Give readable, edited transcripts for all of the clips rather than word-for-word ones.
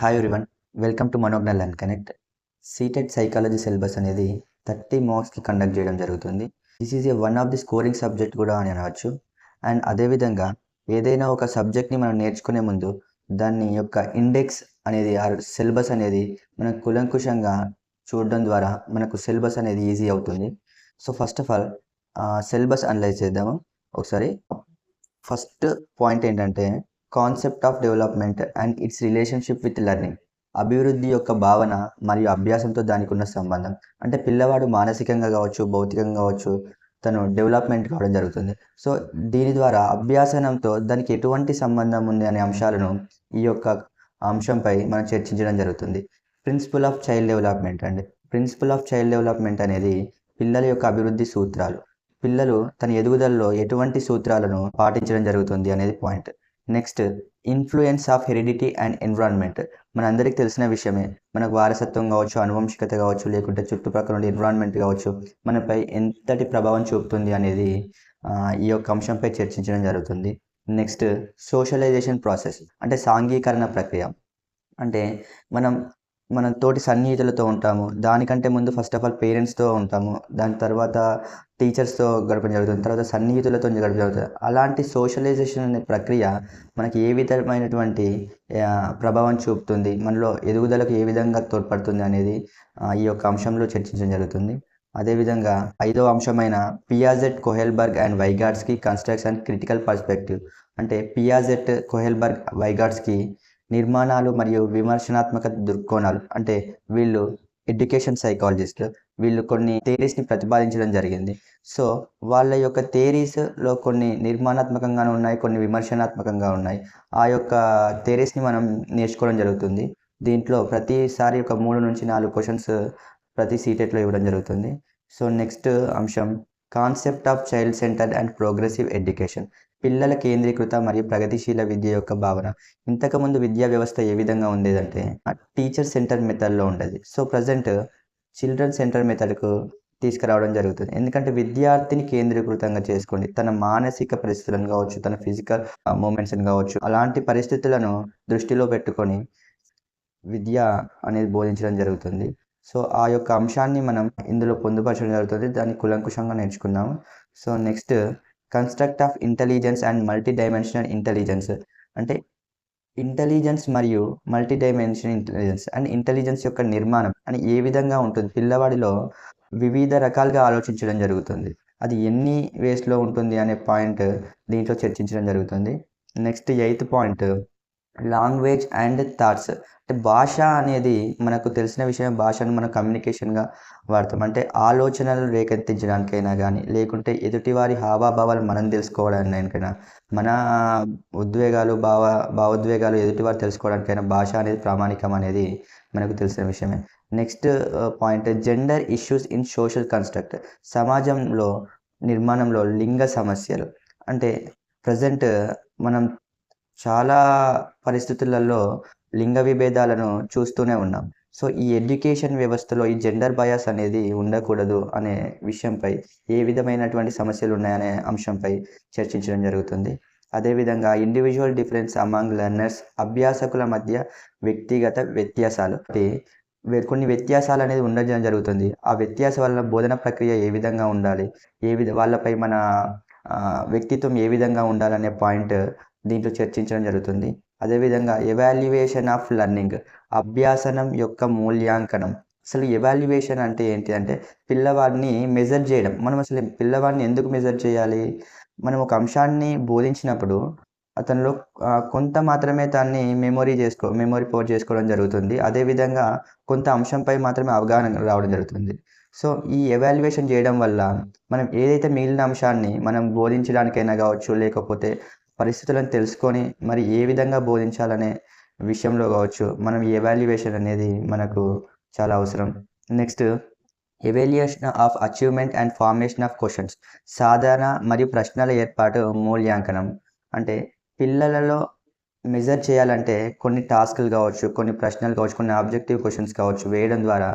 Hi everyone, welcome to Manogna learn connect. CTET psychology syllabus అనేది 30 మార్క్స్కి conduct చేయడం జరుగుతుంది. This is one of the scoring subject కూడా అని అనవచ్చు. అండ్ అదేవిధంగా ఏదైనా ఒక సబ్జెక్ట్ని మనం నేర్చుకునే ముందు దాని యొక్క ఇండెక్స్ అనేది ఆ సిలబస్ అనేది మనకు కులంకుషంగా చూడడం ద్వారా మనకు సిలబస్ అనేది ఈజీ అవుతుంది. So first of all syllabus analyse చేద్దాము ఒకసారి. ఫస్ట్ పాయింట్ ఏంటంటే concept of development and it's relationship with learning. అభివృద్ధి యొక్క భావన మరియు అభ్యాసంతో దానికి ఉన్న సంబంధం. అంటే పిల్లవాడు మానసికంగా కావచ్చు, భౌతికంగా కావచ్చు, తను డెవలప్మెంట్ కావడం జరుగుతుంది. సో దీని ద్వారా అభ్యాసనంతో దానికి ఎటువంటి సంబంధం ఉంది అనే అంశాలను ఈ యొక్క అంశంపై మనం చర్చించడం జరుగుతుంది. ప్రిన్సిపల్ ఆఫ్ చైల్డ్ డెవలప్మెంట్ అండి. ప్రిన్సిపల్ ఆఫ్ చైల్డ్ డెవలప్మెంట్ అనేది పిల్లల యొక్క అభివృద్ధి సూత్రాలు. పిల్లలు తన ఎదుగుదలలో ఎటువంటి సూత్రాలను పాటించడం జరుగుతుంది అనేది point. Next, influence of heredity and environment. మనందరికీ తెలిసిన విషయమే, మనకు వారసత్వం కావచ్చు, అనువంశికత కావచ్చు, లేకుంటే చుట్టుపక్కల ఉండే ఎన్విరాన్మెంట్ కావచ్చు, మనపై ఎంతటి ప్రభావం చూపుతుంది అనేది ఈ యొక్క అంశంపై చర్చించడం జరుగుతుంది. నెక్స్ట్, సోషలైజేషన్ ప్రాసెస్ అంటే సాంఘీకరణ ప్రక్రియ. అంటే మనం తోటి సన్నిహితులతో ఉంటాము. దానికంటే ముందు ఫస్ట్ ఆఫ్ ఆల్ పేరెంట్స్తో ఉంటాము, దాని తర్వాత టీచర్స్తో గడపడం జరుగుతుంది, తర్వాత సన్నిహితులతో గడపడం జరుగుతుంది. అలాంటి సోషలైజేషన్ అనే ప్రక్రియ మనకి ఏ విధమైనటువంటి ప్రభావం చూపుతుంది, మనలో ఎదుగుదలకు ఏ విధంగా తోడ్పడుతుంది అనేది ఈ యొక్క అంశంలో చర్చించడం జరుగుతుంది. అదేవిధంగా 5వ అంశమైన Piaget, Kohlberg and Vygotsky constructs and critical perspective. అంటే పియాజెట్, కోహెల్బర్గ్, వైగాట్స్కి నిర్మాణాలు మరియు విమర్శనాత్మక దృక్కోణాలు. అంటే వీళ్ళు ఎడ్యుకేషన్ సైకాలజిస్ట్, వీళ్ళు కొన్ని థియరీస్ని ప్రతిపాదించడం జరిగింది. సో వాళ్ళ యొక్క థియరీస్లో కొన్ని నిర్మాణాత్మకంగా ఉన్నాయి, కొన్ని విమర్శనాత్మకంగా ఉన్నాయి. ఆ యొక్క థియరీస్ని మనం నేర్చుకోవడం జరుగుతుంది. దీంట్లో ప్రతిసారి ఒక 3 నుంచి 4 క్వశ్చన్స్ ప్రతి సీటెట్లో ఇవ్వడం జరుగుతుంది. సో నెక్స్ట్ అంశం concept of child centred and progressive education. పిల్లల కేంద్రీకృత మరియు ప్రగతిశీల విద్య యొక్క భావన. ఇంతకుముందు విద్యా వ్యవస్థ ఏ విధంగా ఉండేదంటే టీచర్ సెంటర్ మెథడ్లో ఉండేది. సో ప్రజెంట్ చిల్డ్రన్ సెంటర్ మెథడ్కు తీసుకురావడం జరుగుతుంది. ఎందుకంటే విద్యార్థిని కేంద్రీకృతంగా చేసుకోండి, తన మానసిక పరిస్థితులను కావచ్చు, తన ఫిజికల్ మూమెంట్స్ని కావచ్చు, అలాంటి పరిస్థితులను దృష్టిలో పెట్టుకొని విద్య అనేది బోధించడం జరుగుతుంది. సో ఆ యొక్క అంశాన్ని మనం ఇందులో పొందుపరచడం జరుగుతుంది. దాన్ని కులంకుషంగా నేర్చుకున్నాము. So next, construct of intelligence and multi dimensional intelligence. అంటే ఇంటెలిజెన్స్ మరియు multi dimensional intelligence and intelligence యొక్క నిర్మాణం అని ఏ విధంగా ఉంటుంది, పిల్లవాడిలో వివిధ రకాలుగా ఆలోచించడం జరుగుతుంది, అది ఎన్ని వేస్లో ఉంటుంది అనే పాయింట్ దీంట్లో చర్చించడం జరుగుతుంది. Next 8th point language and thoughts. అంటే భాష అనేది మనకు తెలిసిన విషయం. భాషను మనం కమ్యూనికేషన్గా వాడతాం. అంటే ఆలోచనలు రేకెత్తించడానికైనా కానీ, లేకుంటే ఎదుటివారి హావాభావాలు మనం తెలుసుకోవడానికైనా, మన ఉద్వేగాలు భావోద్వేగాలు ఎదుటివారు తెలుసుకోవడానికైనా భాష అనేది ప్రామాణికం అనేది మనకు తెలిసిన విషయమే. Next point gender issues in social construct. సమాజంలో నిర్మాణంలో లింగ సమస్యలు. అంటే ప్రజెంట్ మనం చాలా పరిస్థితులలో లింగ విభేదాలను చూస్తూనే ఉన్నాం. సో ఈ ఎడ్యుకేషన్ వ్యవస్థలో ఈ జెండర్ బయాస్ అనేది ఉండకూడదు అనే విషయంపై, ఏ విధమైనటువంటి సమస్యలు ఉన్నాయనే అంశంపై చర్చించడం జరుగుతుంది. అదేవిధంగా ఇండివిజువల్ డిఫరెన్స్ అమాంగ్ లెర్నర్స్. అభ్యాసకుల మధ్య వ్యక్తిగత వ్యత్యాసాలు. కొన్ని వ్యత్యాసాలు అనేది ఉండడం జరుగుతుంది. ఆ వ్యత్యాసం వల్ల బోధన ప్రక్రియ ఏ విధంగా ఉండాలి, వాళ్ళపై మన వ్యక్తిత్వం ఏ విధంగా ఉండాలనే పాయింట్ దీంట్లో చర్చించడం జరుగుతుంది. అదేవిధంగా ఎవాల్యుయేషన్ ఆఫ్ లెర్నింగ్. అభ్యాసనం యొక్క మూల్యాంకనం. అసలు ఎవాల్యుయేషన్ అంటే ఏంటి అంటే పిల్లవాడిని మెజర్ చేయడం. మనం అసలు పిల్లవాడిని ఎందుకు మెజర్ చేయాలి? మనం ఒక అంశాన్ని బోధించినప్పుడు అతనిలో కొంత మాత్రమే దాన్ని మెమొరీ పవర్ చేసుకోవడం జరుగుతుంది. అదేవిధంగా కొంత అంశంపై మాత్రమే అవగాహన రావడం జరుగుతుంది. సో ఈ ఎవాల్యుయేషన్ చేయడం వల్ల మనం ఏదైతే మిగిలిన అంశాన్ని మనం బోధించడానికైనా కావచ్చు, లేకపోతే పరిస్థితులను తెలుసుకొని మరి ఏ విధంగా బోధించాలనే విషయంలో కావచ్చు, మనం ఈ ఎవాల్యుయేషన్ అనేది మనకు చాలా అవసరం. Next, evaluation of achievement and formation of questions. సాధారణ మరియు ప్రశ్నల ఏర్పాటు మూల్యాంకనం. అంటే పిల్లలలో మెజర్ చేయాలంటే కొన్ని టాస్క్లు కావచ్చు, కొన్ని ప్రశ్నలు కావచ్చు, కొన్ని ఆబ్జెక్టివ్ క్వశ్చన్స్ కావచ్చు వేయడం ద్వారా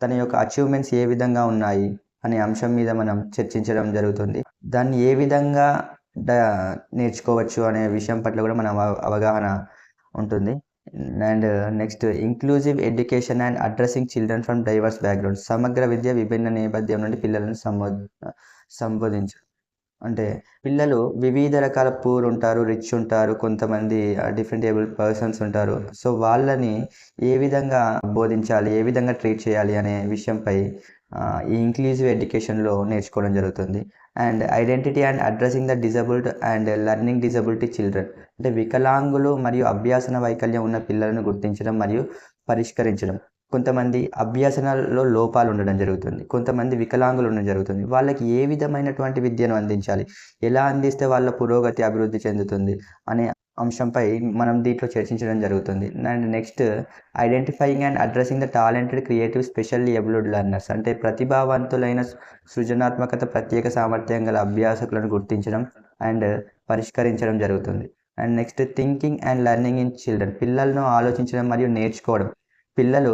తన యొక్క అచీవ్మెంట్స్ ఏ విధంగా ఉన్నాయి అనే అంశం మీద మనం చర్చించడం జరుగుతుంది. దాన్ని ఏ విధంగా నేర్చుకోవచ్చు అనే విషయం పట్ల కూడా మన అవగాహన ఉంటుంది. And next inclusive education and addressing children from divorce background. సమగ్ర విద్య విభిన్న నేపథ్యం నుండి పిల్లలను సంబోధించు. అంటే పిల్లలు వివిధ రకాల పూర్ ఉంటారు, రిచ్ ఉంటారు, కొంతమంది డిఫరెంట్ ఏబుల్ పర్సన్స్ ఉంటారు. సో వాళ్ళని ఏ విధంగా బోధించాలి, ఏ విధంగా ట్రీట్ చేయాలి అనే విషయంపై ఈ ఇంక్లూజివ్ ఎడ్యుకేషన్లో నేర్చుకోవడం జరుగుతుంది. And identity and addressing the disabled and learning disability children. అంటే వికలాంగులు మరియు అభ్యాసన వైకల్యం ఉన్న పిల్లలను గుర్తించడం మరియు పరిష్కరించడం. కొంతమంది అభ్యసనాల్లో లోపాలు ఉండడం జరుగుతుంది, కొంతమంది వికలాంగులు ఉండడం జరుగుతుంది. వాళ్ళకి ఏ విధమైనటువంటి విద్యను అందించాలి, ఎలా అందిస్తే వాళ్ళ పురోగతి అభివృద్ధి చెందుతుంది అనే అంశంపై మనం దీంట్లో చర్చించడం జరుగుతుంది. And next identifying and addressing the talented creative specially abled learners. అంటే ప్రతిభావంతులైన సృజనాత్మకత ప్రత్యేక సామర్థ్యం గల అభ్యాసకులను గుర్తించడం అండ్ పరిష్కరించడం జరుగుతుంది. And next thinking and learning in children. పిల్లలను ఆలోచించడం మరియు నేర్చుకోవడం. పిల్లలు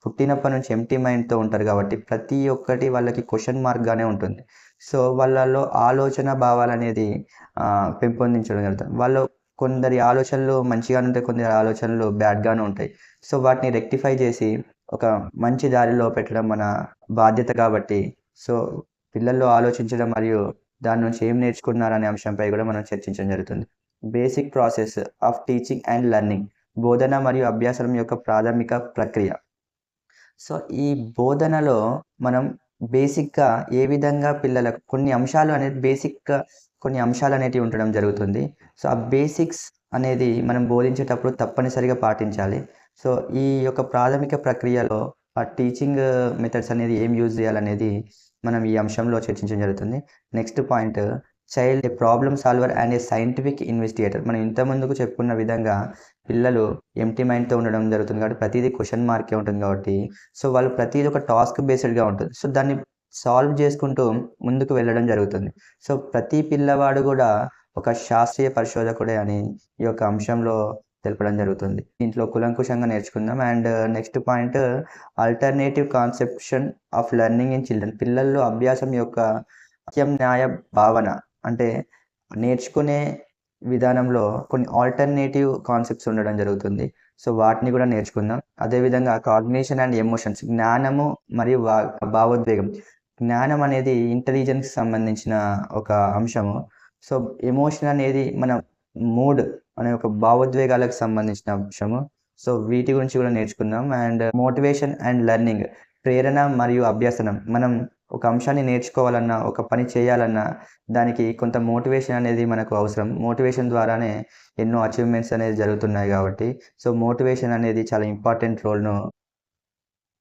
పుట్టినప్పటి నుంచి ఎంప్టీ మైండ్తో ఉంటారు కాబట్టి ప్రతి ఒక్కటి వాళ్ళకి క్వశ్చన్ మార్క్గానే ఉంటుంది. సో వాళ్ళలో ఆలోచన భావాలు అనేది పెంపొందించడం జరుగుతుంది. వాళ్ళు కొందరి ఆలోచనలు మంచిగానే ఉంటాయి, కొందరి ఆలోచనలు బ్యాడ్గానే ఉంటాయి. సో వాటిని రెక్టిఫై చేసి ఒక మంచి దారిలో పెట్టడం మన బాధ్యత కాబట్టి, సో పిల్లల్లో ఆలోచించడం మరియు దాని నుంచి ఏం నేర్చుకున్నారు అనే అంశంపై కూడా మనం చర్చించడం జరుగుతుంది. Basic process of teaching and learning. బోధన మరియు అభ్యాసం యొక్క ప్రాథమిక ప్రక్రియ. సో ఈ బోధనలో మనం బేసిక్గా ఏ విధంగా పిల్లలకు కొన్ని అంశాలు అనేది బేసిక్గా కొన్ని అంశాలు అనేటివి ఉండడం జరుగుతుంది. సో ఆ బేసిక్స్ అనేది మనం బోధించేటప్పుడు తప్పనిసరిగా పాటించాలి. సో ఈ యొక్క ప్రాథమిక ప్రక్రియలో ఆ టీచింగ్ మెథడ్స్ అనేది ఏం యూజ్ చేయాలనేది మనం ఈ అంశంలో చర్చించడం జరుగుతుంది. Next point child A problem solver and A scientific investigator. మనం ఇంతకుముందుకు చెప్పుకున్న విధంగా పిల్లలు ఎంప్టీ మైండ్తో ఉండడం జరుగుతుంది కాబట్టి ప్రతిదీ క్వశ్చన్ మార్కే ఉంటుంది కాబట్టి, సో వాళ్ళు ప్రతిదీ ఒక టాస్క్ బేస్డ్గా ఉంటుంది. సో దాన్ని సాల్వ్ చేసుకుంటూ ముందుకు వెళ్ళడం జరుగుతుంది. సో ప్రతి పిల్లవాడు కూడా ఒక శాస్త్రీయ పరిశోధకుడే అని ఈ యొక్క అంశంలో తెలపడం జరుగుతుంది. దీంట్లో కులంకుశంగా నేర్చుకుందాం. And next point alternative conception of learning in children. పిల్లల్లో అభ్యాసం యొక్క ప్రత్యామ్నాయ భావన. అంటే నేర్చుకునే విధానంలో కొన్ని ఆల్టర్నేటివ్ కాన్సెప్ట్స్ ఉండడం జరుగుతుంది. సో వాటిని కూడా నేర్చుకుందాం. అదేవిధంగా కాగ్నిషన్ అండ్ ఎమోషన్స్. జ్ఞానము మరియు భావోద్వేగం. జ్ఞానం అనేది ఇంటెలిజెన్స్కి సంబంధించిన ఒక అంశము. సో ఎమోషన్ అనేది మన మూడ్ అనే ఒక భావోద్వేగాలకు సంబంధించిన అంశము. సో వీటి గురించి కూడా నేర్చుకుందాం. And motivation and learning. ప్రేరణ మరియు అభ్యసనం. మనం ఒక అంశాన్ని నేర్చుకోవాలన్నా, ఒక పని చేయాలన్నా దానికి కొంత మోటివేషన్ అనేది మనకు అవసరం. మోటివేషన్ ద్వారానే ఎన్నో అచీవ్మెంట్స్ అనేది జరుగుతున్నాయి కాబట్టి, సో మోటివేషన్ అనేది చాలా ఇంపార్టెంట్ రోల్ను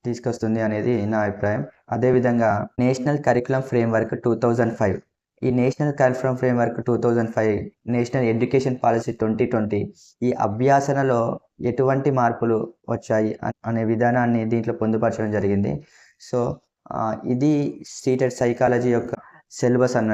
తీసుకొస్తుంది అనేది నా అభిప్రాయం. అదేవిధంగా నేషనల్ కరికులం ఫ్రేమ్వర్క్ 2005. ఈ national curriculum framework 2005 national education policy 2020 ఈ అభ్యాసనలో ఎటువంటి మార్పులు వచ్చాయి అనే విధానాన్ని దీంట్లో పొందుపరచడం జరిగింది. సో ఇది సీటెడ్ సైకాలజీ యొక్క సిలబస్ అన్నట్టు.